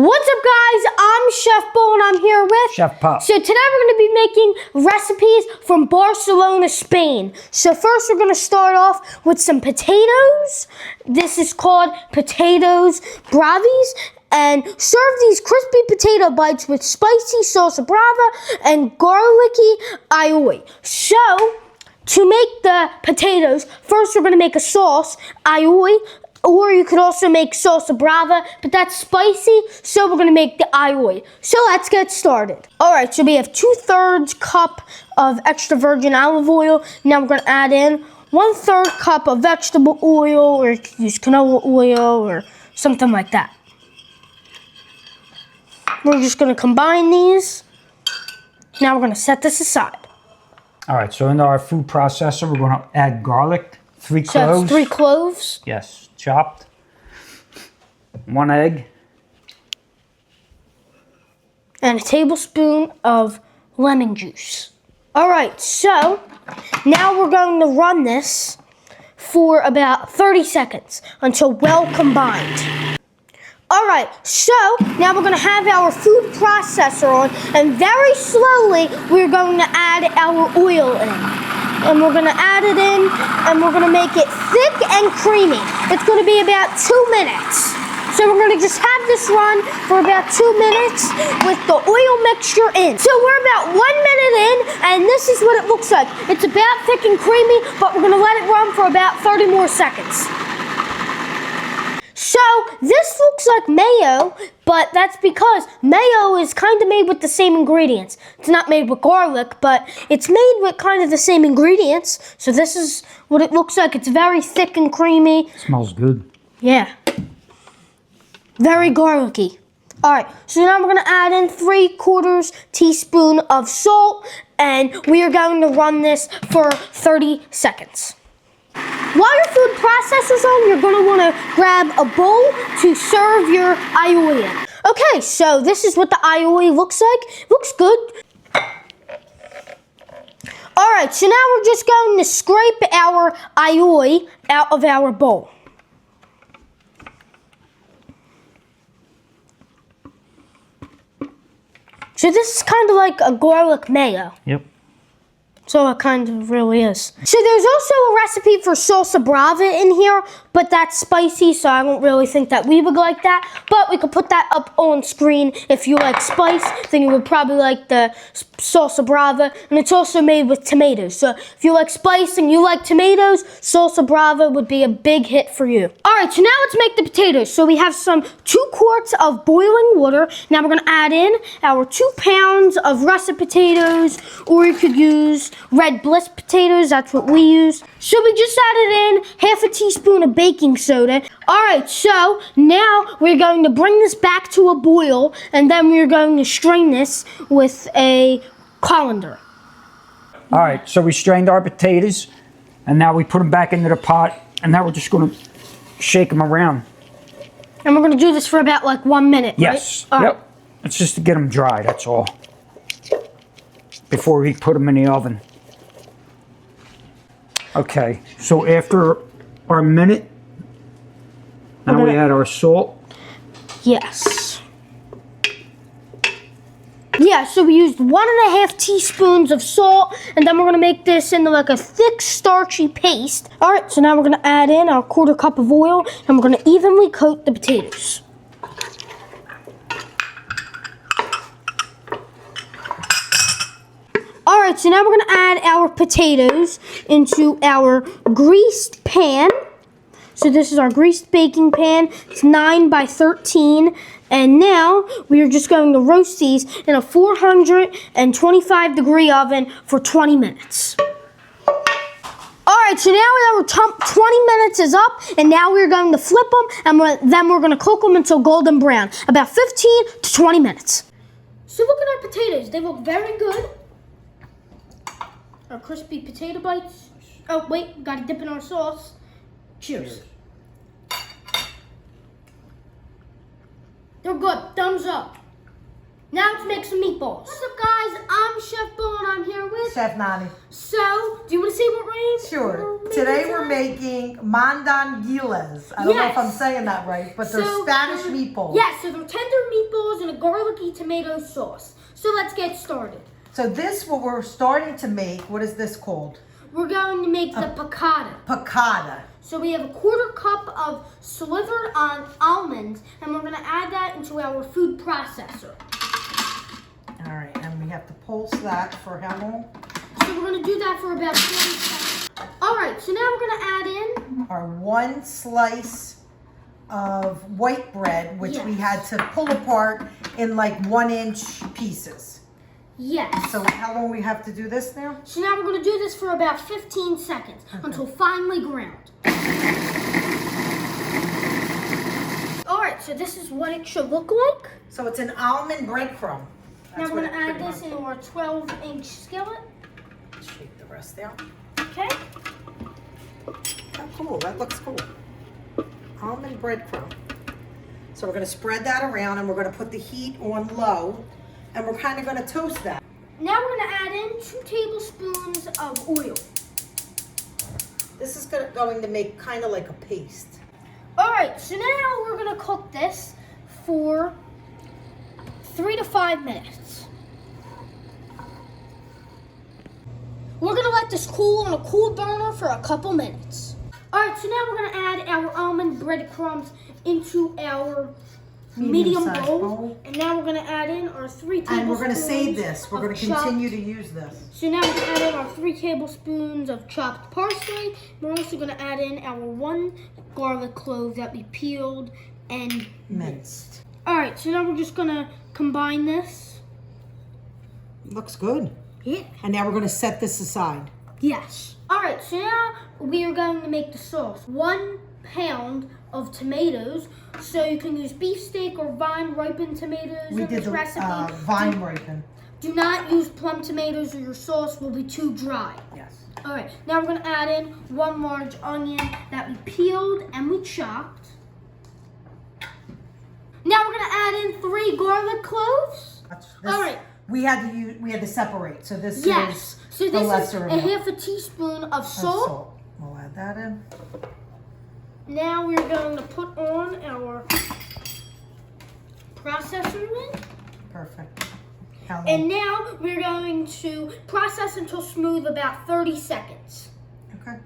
What's up, guys? I'm Chef Bo and I'm here with Chef Pop. So today we're going to be making recipes from Barcelona, Spain. So first we're going to start off with some potatoes. This is called Patates Braves. And serve these crispy potato bites with spicy salsa brava and garlicky aioli. So to make the potatoes, first we're going to make a sauce, aioli. Or you could also make salsa brava, but that's spicy, so we're gonna make the aioli. So let's get started. All right, so we have 2/3 cup of extra virgin olive oil. Now we're gonna add in 1/3 cup of vegetable oil, or you could use canola oil or something like that. We're just gonna combine these. Now we're gonna set this aside. All right, so into our food processor, we're gonna add garlic, 3 cloves. So that's 3 cloves. Yes, chopped. 1 egg. And a tablespoon of lemon juice. All right, so now we're going to run this for about 30 seconds until well combined. All right, so now we're gonna have our food processor on, and very slowly we're going to add our oil in. And we're gonna add it in, and we're gonna make it thick and creamy. It's gonna be about 2 minutes. So we're gonna just have this run for about 2 minutes with the oil mixture in. So we're about 1 minute in, and this is what it looks like. It's about thick and creamy, but we're gonna let it run for about 30 more seconds. So this looks like mayo, but that's because mayo is kind of made with the same ingredients. It's not made with garlic, but it's made with kind of the same ingredients. So this is what it looks like. It's very thick and creamy. Smells good. Yeah. Very garlicky. All right, so now we're gonna add in 3/4 teaspoon of salt, and we are going to run this for 30 seconds. While your food processor's on, you're gonna wanna grab a bowl to serve your aioli in. Okay, so this is what the aioli looks like. It looks good. All right, so now we're just going to scrape our aioli out of our bowl. So this is kind of like a garlic mayo. Yep. So it kind of really is. So there's also a recipe for salsa brava in here, but that's spicy, so I don't really think that we would like that. But we could put that up on screen. If you like spice, then you would probably like the salsa brava. And it's also made with tomatoes. So if you like spice and you like tomatoes, salsa brava would be a big hit for you. All right, so now let's make the potatoes. So we have some 2 quarts of boiling water. Now we're gonna add in our 2 pounds of russet potatoes, or you could use red bliss potatoes, that's what we use. So we just added in 1/2 teaspoon of baking soda. All right, so now we're going to bring this back to a boil, and then we're going to strain this with a colander. All right, so we strained our potatoes, and now we put them back into the pot, and now we're just gonna shake them around. And we're gonna do this for about like 1 minute, Yes, right? yep. It's just to get them dry, that's all. Before we put them in the oven. Okay, so after our minute, now we add our salt. Yes. Yeah, so we used 1.5 teaspoons of salt, and then we're gonna make this into like a thick, starchy paste. All right, so now we're gonna add in our 1/4 cup of oil, and we're gonna evenly coat the potatoes. All right, so now we're gonna add our potatoes into our greased pan. So this is our greased baking pan. It's 9 by 13. And now we are just going to roast these in a 425-degree oven for 20 minutes. All right, so now our 20 minutes is up, and now we're going to flip them, and then we're gonna cook them until golden brown, about 15 to 20 minutes. So look at our potatoes. They look very good. Our crispy potato bites. Oh, wait, gotta dip in our sauce. Cheers. They're good. Thumbs up. Now let's make some meatballs. What's up, guys? I'm Chef Bull, and I'm here with Chef Nani. So, do you want to see what we're making? Sure. Today we're making mandanguilas. I don't know if I'm saying that right, but they're Spanish meatballs. Yes, so they're tender meatballs in a garlicky tomato sauce. So let's get started. So this, what we're starting to make, what is this called? We're going to make the piccata. Piccata. So we have a 1/4 cup of slivered almonds, and we're going to add that into our food processor. All right, and we have to pulse that for how long? So we're going to do that for about 20 seconds. All right, so now we're going to add in our 1 slice of white bread, which we had to pull apart in like 1-inch pieces. Yes. So how long we have to do this now? So now we're going to do this for about 15 seconds until finely ground. All right, so this is what it should look like. So it's an almond breadcrumb. Now we're going to add this into our 12-inch skillet. Shake the rest out. Okay. Oh, cool. That looks cool. Almond breadcrumb. So we're going to spread that around, and we're going to put the heat on low, and we're kind of going to toast that. Now we're going to add in 2 tablespoons of oil. This is going to make kind of like a paste. All right, so now we're going to cook this for 3 to 5 minutes. We're going to let this cool on a cool burner for a couple minutes. All right, so now we're going to add our almond breadcrumbs into our medium bowl. And now we're going to add in our 3 tablespoons. And we're going to save this. We're going to continue to use this. So now we're going to add in our 3 tablespoons of chopped parsley. We're also going to add in our 1 garlic clove that we peeled and minced. All right, so now we're just going to combine this. Looks good. Yeah. And now we're going to set this aside. Yes. All right, so now we are going to make the sauce. 1 pound of tomatoes. So you can use beefsteak or vine ripened tomatoes We in did this the recipe. vine ripened. Do not use plum tomatoes or your sauce will be too dry. Yes. All right, now we're going to add in 1 large onion that we peeled and we chopped. Now we're going to add in 3 garlic cloves. All right. We had to separate. So this is so the this lesser is amount. a 1/2 teaspoon of salt. We'll add that in. Now we're going to put on our processor lid. Perfect. How long? And now we're going to process until smooth about 30 seconds. Okay.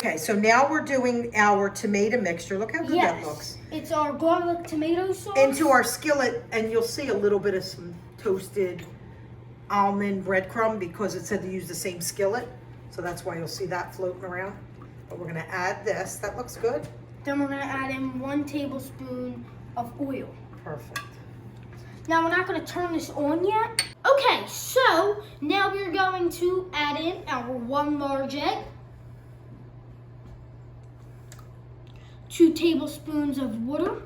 Okay, so now we're doing our tomato mixture. Look how good that looks. It's our garlic tomato sauce. Into our skillet, and you'll see a little bit of some toasted almond breadcrumb because it said to use the same skillet. So that's why you'll see that floating around. But we're going to add this. That looks good. Then we're going to add in 1 tablespoon of oil. Perfect. Now we're not going to turn this on yet. Okay, so now we're going to add in our 1 large egg. 2 tablespoons of water.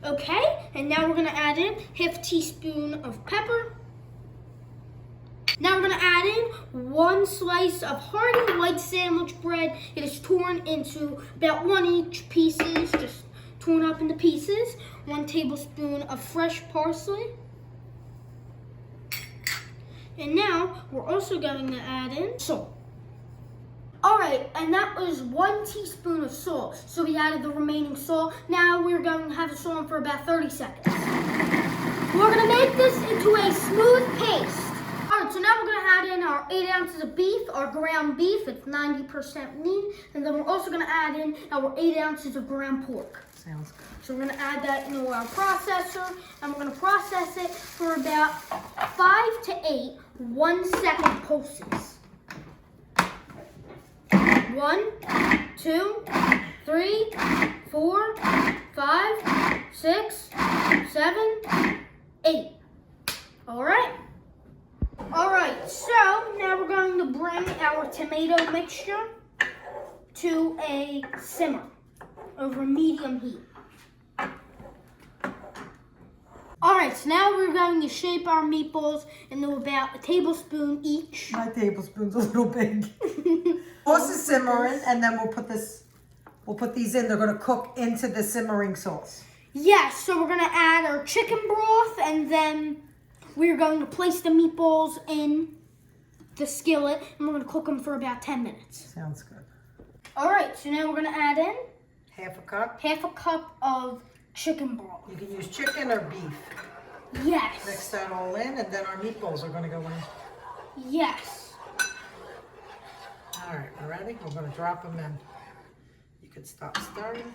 Okay, and now we're going to add in 1/2 teaspoon of pepper. Now we're going to add in 1 slice of hearty white sandwich bread. It is torn into about 1-inch pieces, just torn up into pieces. 1 tablespoon of fresh parsley. And now we're also going to add in salt. All right, and that was 1 teaspoon of salt. So we added the remaining salt. Now we're going to have this on for about 30 seconds. We're going to make this into a smooth paste. All right, so now we're going to add in our 8 ounces of beef, our ground beef. It's 90% lean. And then we're also going to add in our 8 ounces of ground pork. Sounds good. So we're going to add that into our processor, and we're going to process it for about 5 to 8 1-second pulses. 1, 2, 3, 4, 5, 6, 7, 8. All right. All right, so now we're going to bring our tomato mixture to a simmer over medium heat. All right, so now we're going to shape our meatballs into about a tablespoon each. My tablespoon's a little big. Sauce is simmering, and then we'll put these in. They're gonna cook into the simmering sauce. Yes, so we're gonna add our chicken broth, and then we're going to place the meatballs in the skillet, and we're gonna cook them for about 10 minutes. Sounds good. All right, so now we're gonna add in Half a cup. half a cup of chicken broth. You can use chicken or beef. Yes. Mix that all in, and then our meatballs are gonna go in. Yes. All right, we're ready? We're gonna drop them in. You can stop stirring.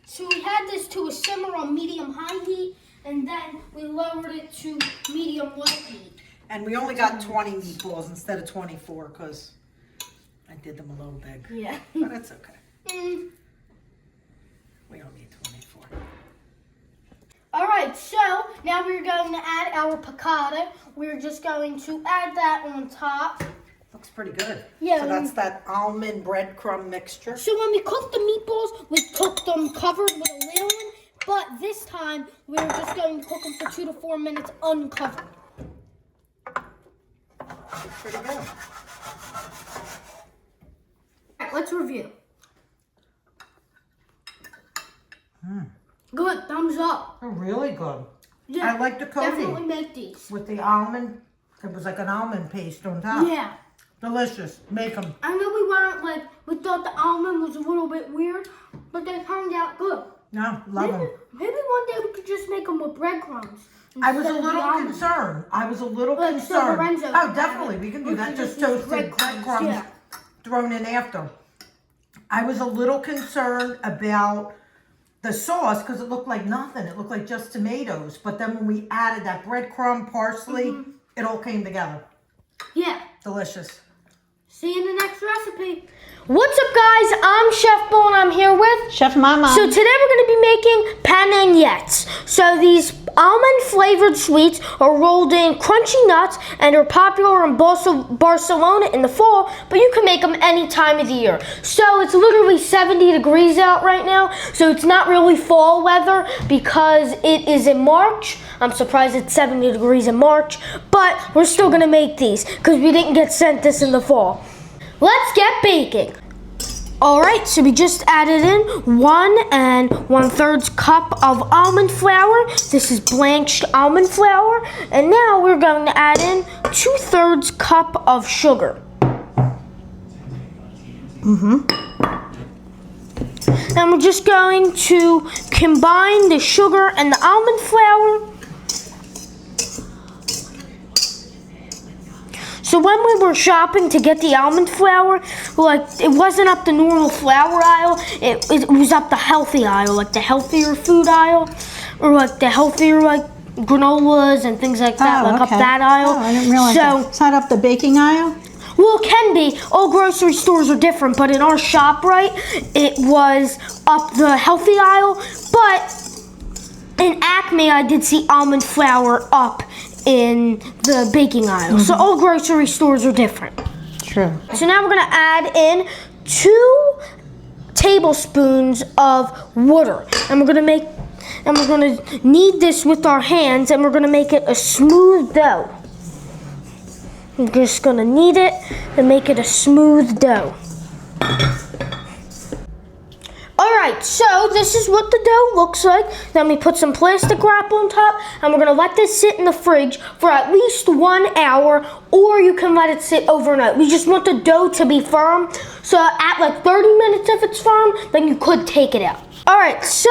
So we had this to a simmer on medium-high heat, and then we lowered it to medium-low heat. And we only got 20 meatballs instead of 24 because I did them a little big. Yeah. But it's okay. Mm. We don't need 24. All right, so now we're going to add our piccata. We're just going to add that on top. Looks pretty good. Yeah. So that's that almond breadcrumb mixture. So when we cooked the meatballs, we cooked them covered with a lid on, but this time we're just going to cook them for 2 to 4 minutes uncovered. Looks pretty good. All right, let's review. Good, thumbs up. They're really good. Yeah, I like the definitely coating make these. with the almond. It was like an almond paste on top. Yeah. Delicious. Make them. I know we weren't we thought the almond was a little bit weird, but they turned out good. No, love them. Maybe one day we could just make them with breadcrumbs. I was a instead of the little almond. concerned. I was a little Like, so concerned. Lorenzo Oh, can have definitely. it. We can do We that. can Just just use toasted breadcrumbs, breadcrumbs yeah. thrown in after. I was a little concerned about the sauce because it looked like nothing. It looked like just tomatoes. But then when we added that breadcrumb, parsley, it all came together. Yeah. Delicious. See you in the next recipe. What's up, guys? I'm Chef Bo, and I'm here with Chef Mama. So today we're going to be making panagnettes. So these almond-flavored sweets are rolled in crunchy nuts and are popular in Barcelona in the fall, but you can make them any time of the year. So it's literally 70 degrees out right now, so it's not really fall weather because it is in March. I'm surprised it's 70 degrees in March, but we're still going to make these because we didn't get sent this in the fall. Let's get baking. All right, so we just added in 1 1/3 cup of almond flour. This is blanched almond flour. And now we're going to add in 2/3 cup of sugar. And we're just going to combine the sugar and the almond flour. So when we were shopping to get the almond flour, it wasn't up the normal flour aisle. It was up the healthy aisle, like the healthier food aisle, or like the healthier granolas and things like that, up that aisle. Oh, I didn't realize that. It's not up the baking aisle? Well, it can be. All grocery stores are different, but in our ShopRite, it was up the healthy aisle. But in Acme, I did see almond flour up in the baking aisle. So all grocery stores are different. True. So now we're gonna add in 2 tablespoons of water. And we're gonna knead this with our hands, and we're gonna make it a smooth dough. I'm just gonna knead it and make it a smooth dough. Alright, so this is what the dough looks like. Then we put some plastic wrap on top, and we're gonna let this sit in the fridge for at least 1 hour, or you can let it sit overnight. We just want the dough to be firm, so at 30 minutes if it's firm, then you could take it out. Alright, so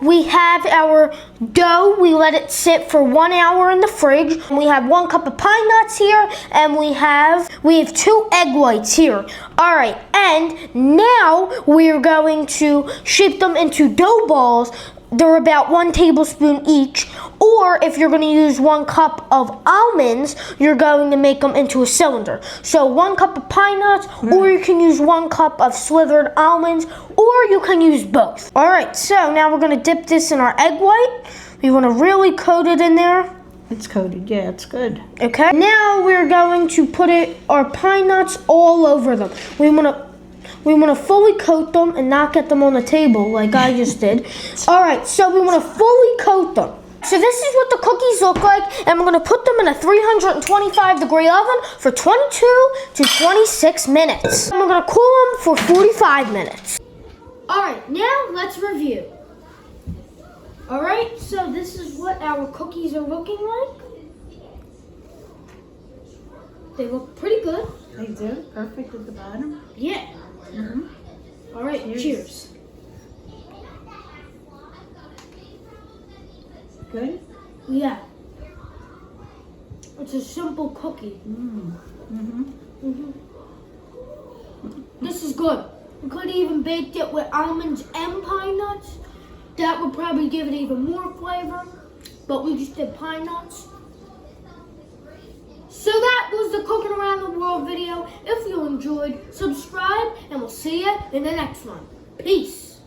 we have our dough. We let it sit for 1 hour in the fridge. We have 1 cup of pine nuts here, and we have 2 egg whites here. Alright, and now we're going to shape them into dough balls. They're about 1 tablespoon each, or if you're going to use 1 cup of almonds, you're going to make them into a cylinder. So 1 cup of pine nuts, or you can use 1 cup of slivered almonds, or you can use both. All right, so now we're going to dip this in our egg white. We want to really coat it in there. It's coated. Yeah, it's good. Okay. Now we're going to put our pine nuts all over them. We want to fully coat them and not get them on the table like I just did. All right, so we want to fully coat them. So this is what the cookies look like, and we're gonna put them in a 325-degree oven for 22 to 26 minutes. And we're gonna cool them for 45 minutes. All right, now let's review. All right, so this is what our cookies are looking like. They look pretty good. They do. Perfect at the bottom. Yeah. All right, cheers. Good? Yeah. It's a simple cookie. This is good. We could even bake it with almonds and pine nuts. That would probably give it even more flavor, but we just did pine nuts. So that was the Cooking Around the World video. If you enjoyed, subscribe, and we'll see you in the next one. Peace.